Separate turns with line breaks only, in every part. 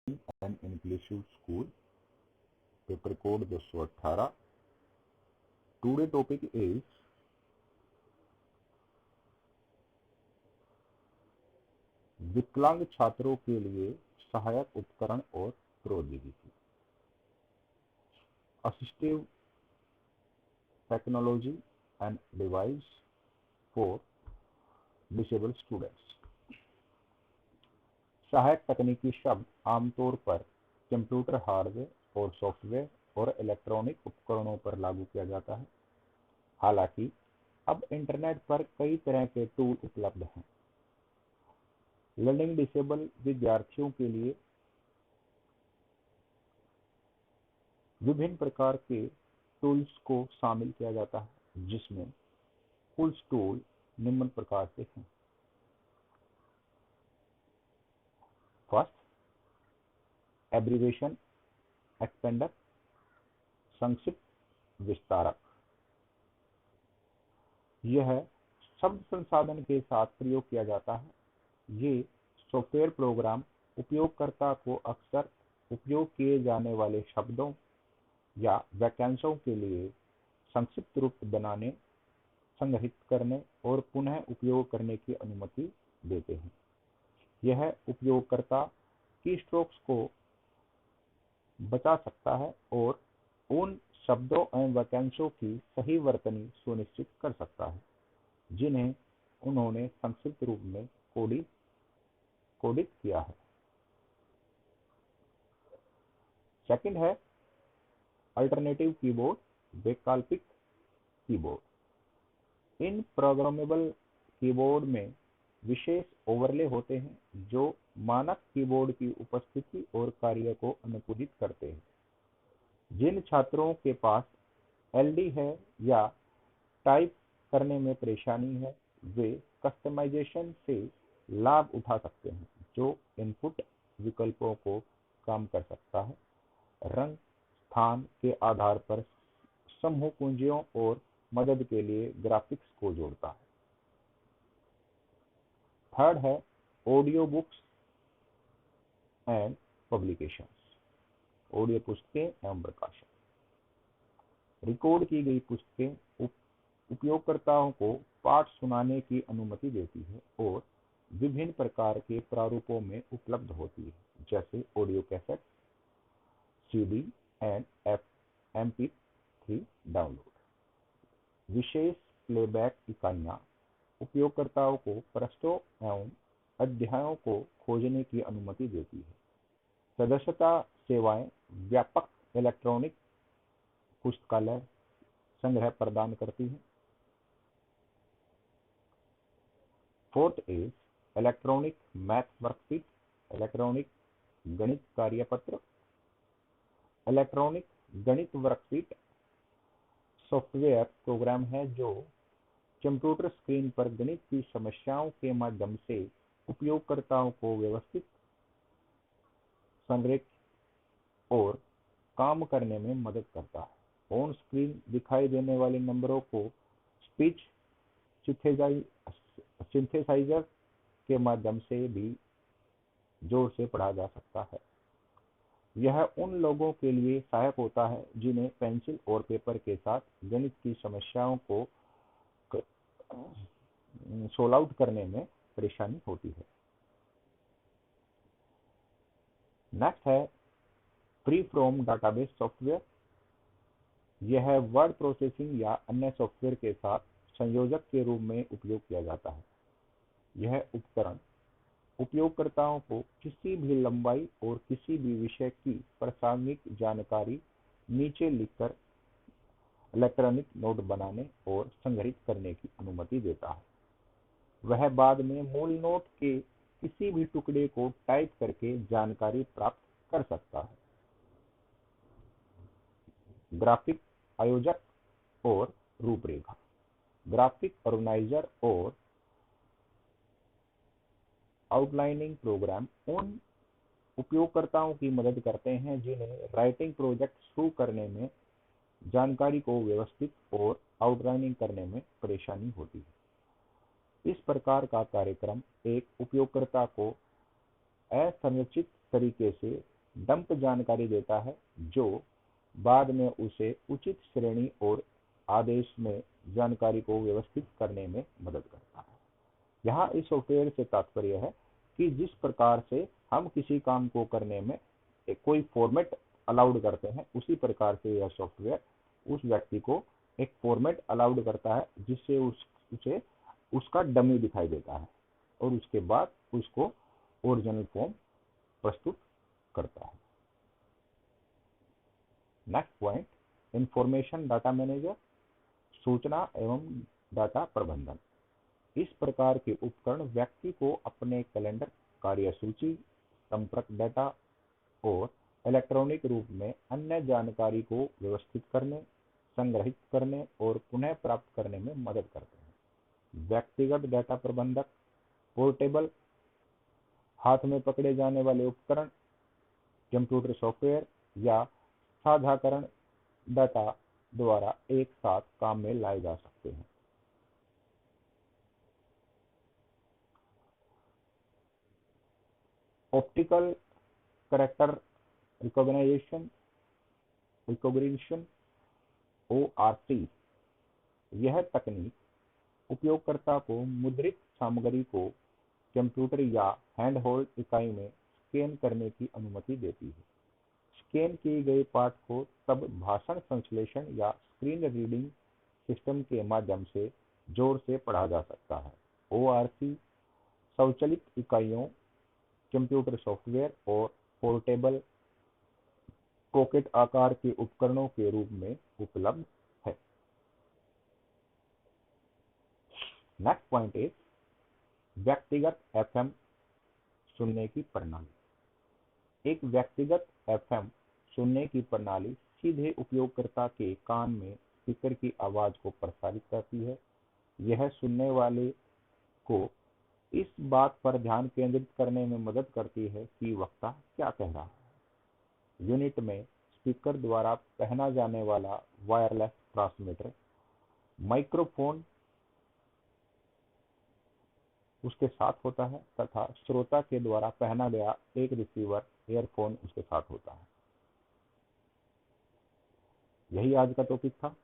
An inclusive school, paper code 218। Today topic is विकलांग छात्रों के लिए सहायक उपकरण और प्रौद्योगिकी, assistive technology and device for disabled students. सहायक तकनीकी शब्द आमतौर पर कंप्यूटर हार्डवेयर और सॉफ्टवेयर और इलेक्ट्रॉनिक उपकरणों पर लागू किया जाता है। हालांकि अब इंटरनेट पर कई तरह के टूल उपलब्ध हैं। लर्निंग डिसेबल विद्यार्थियों के लिए विभिन्न प्रकार के टूल्स को शामिल किया जाता है, जिसमें कुछ टूल निम्न प्रकार से हैं। फर्स्ट, एब्रीविएशन एक्सपेंडर, संक्षिप्त विस्तारक। यह शब्द संसाधन के साथ प्रयोग किया जाता है। ये सॉफ्टवेयर प्रोग्राम उपयोगकर्ता को अक्सर उपयोग किए जाने वाले शब्दों या वाक्यांशों के लिए संक्षिप्त रूप बनाने, संग्रहित करने और पुनः उपयोग करने की अनुमति देते हैं। यह उपयोगकर्ता कीस्ट्रोक्स को बचा सकता है और उन शब्दों एवं वाक्यांशों की सही वर्तनी सुनिश्चित कर सकता है जिन्हें उन्होंने संक्षिप्त रूप में कोडित किया है। सेकंड है अल्टरनेटिव कीबोर्ड, वैकल्पिक कीबोर्ड। इन प्रोग्रामेबल कीबोर्ड में विशेष ओवरले होते हैं जो मानक कीबोर्ड की उपस्थिति और कार्य को अनुकूलित करते हैं। जिन छात्रों के पास एलडी है या टाइप करने में परेशानी है, वे कस्टमाइजेशन से लाभ उठा सकते हैं, जो इनपुट विकल्पों को कम कर सकता है, रंग स्थान के आधार पर समूह कुंजियों और मदद के लिए ग्राफिक्स को जोड़ता है। थर्ड है audio books and publications, audio पुस्तकें एवं प्रकाशन। रिकॉर्ड की गई पुस्तकें उपयोगकर्ताओं को पाठ सुनाने की अनुमति देती है और विभिन्न प्रकार के प्रारूपों में उपलब्ध होती है, जैसे audio cassette, CD and MP3 download. विशेष प्लेबैक इकाइयाँ उपयोगकर्ताओं को पृष्ठों एवं अध्यायों को खोजने की अनुमति देती है। सदस्यता सेवाएं व्यापक इलेक्ट्रॉनिक पुस्तकालय संग्रह प्रदान करती हैं। Fourth is electronic math worksheet, electronic गणित कार्यपत्र। इलेक्ट्रॉनिक गणित वर्कशीट सॉफ्टवेयर प्रोग्राम है जो कंप्यूटर स्क्रीन पर गणित की समस्याओं के माध्यम से उपयोगकर्ताओं को व्यवस्थित, संरेखित और काम करने में मदद करता है। ऑन स्क्रीन दिखाई देने वाले नंबरों को स्पीच सिंथेसाइजर के माध्यम से भी जोर से पढ़ा जा सकता है। यह उन लोगों के लिए सहायक होता है जिन्हें पेंसिल और पेपर के साथ गणित की समस्याओं को सोल्व आउट करने में परेशानी होती है। नेक्स्ट है फ्री फ्रॉम डाटाबेस सॉफ्टवेयर। यह वर्ड प्रोसेसिंग या अन्य सॉफ्टवेयर के साथ संयोजक के रूप में उपयोग किया जाता है। यह उपकरण उपयोगकर्ताओं को किसी भी लंबाई और किसी भी विषय की प्रासंगिक जानकारी नीचे लिखकर इलेक्ट्रॉनिक नोट बनाने और संग्रहित करने की अनुमति देता है। वह बाद में मूल नोट के किसी भी टुकड़े को टाइप करके जानकारी प्राप्त कर सकता है। ग्राफिक आयोजक और रूपरेखा। ग्राफिक ऑर्गेनाइजर और आउटलाइनिंग प्रोग्राम उन उपयोगकर्ताओं की मदद करते हैं जिन्हें राइटिंग प्रोजेक्ट शुरू करने में जानकारी को व्यवस्थित और आउटलाइनिंग करने में परेशानी होती है। इस प्रकार का कार्यक्रम एक उपयोगकर्ता को असंरचित तरीके से डंप जानकारी देता है जो बाद में उसे उचित श्रेणी और आदेश में जानकारी को व्यवस्थित करने में मदद करता है। यहाँ इस सॉफ्टवेयर से तात्पर्य है कि जिस प्रकार से हम किसी काम को करने में कोई फॉर्मेट अलाउड करते हैं, उसी प्रकार से यह सॉफ्टवेयर उस व्यक्ति को एक फॉर्मेट अलाउड करता है जिससे उसे उसका डमी दिखाई देता है और उसके बाद उसको ओरिजिनल फॉर्म प्रस्तुत करता है। Next point, information data manager, सूचना एवं डाटा प्रबंधन। इस प्रकार के उपकरण व्यक्ति को अपने कैलेंडर, कार्यसूची, संपर्क डेटा और इलेक्ट्रॉनिक रूप में अन्य जानकारी को व्यवस्थित करने, संग्रहित करने और पुनः प्राप्त करने में मदद करते हैं। व्यक्तिगत डेटा प्रबंधक, पोर्टेबल, हाथ में पकड़े जाने वाले उपकरण, कंप्यूटर सॉफ्टवेयर या साझाकरण डाटा द्वारा एक साथ काम में लाए जा सकते हैं। ऑप्टिकल कैरेक्टर रिकॉग्निशन ORC, यह तकनीक उपयोगकर्ता को मुद्रित सामग्री को कंप्यूटर या हैंडहोल्ड इकाई में स्कैन करने की अनुमति देती है। स्कैन किए गए पाठ को तब भाषण संश्लेषण या स्क्रीन रीडिंग सिस्टम के माध्यम से जोर से पढ़ा जा सकता है। ORC स्वचालित इकाइयों, कंप्यूटर सॉफ्टवेयर और पोर्टेबल पॉकेट आकार के उपकरणों के रूप में उपलब्ध है। नेक्स्ट पॉइंट इज व्यक्तिगत FM सुनने की प्रणाली। एक व्यक्तिगत FM सुनने की प्रणाली सीधे उपयोगकर्ता के कान में स्पीकर की आवाज को प्रसारित करती है। यह सुनने वाले को इस बात पर ध्यान केंद्रित करने में मदद करती है कि वक्ता क्या कह रहा है। यूनिट में स्पीकर द्वारा पहना जाने वाला वायरलेस ट्रांसमीटर माइक्रोफोन उसके साथ होता है तथा श्रोता के द्वारा पहना गया एक रिसीवर ईयरफोन उसके साथ होता है। यही आज का टॉपिक था।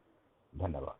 धन्यवाद।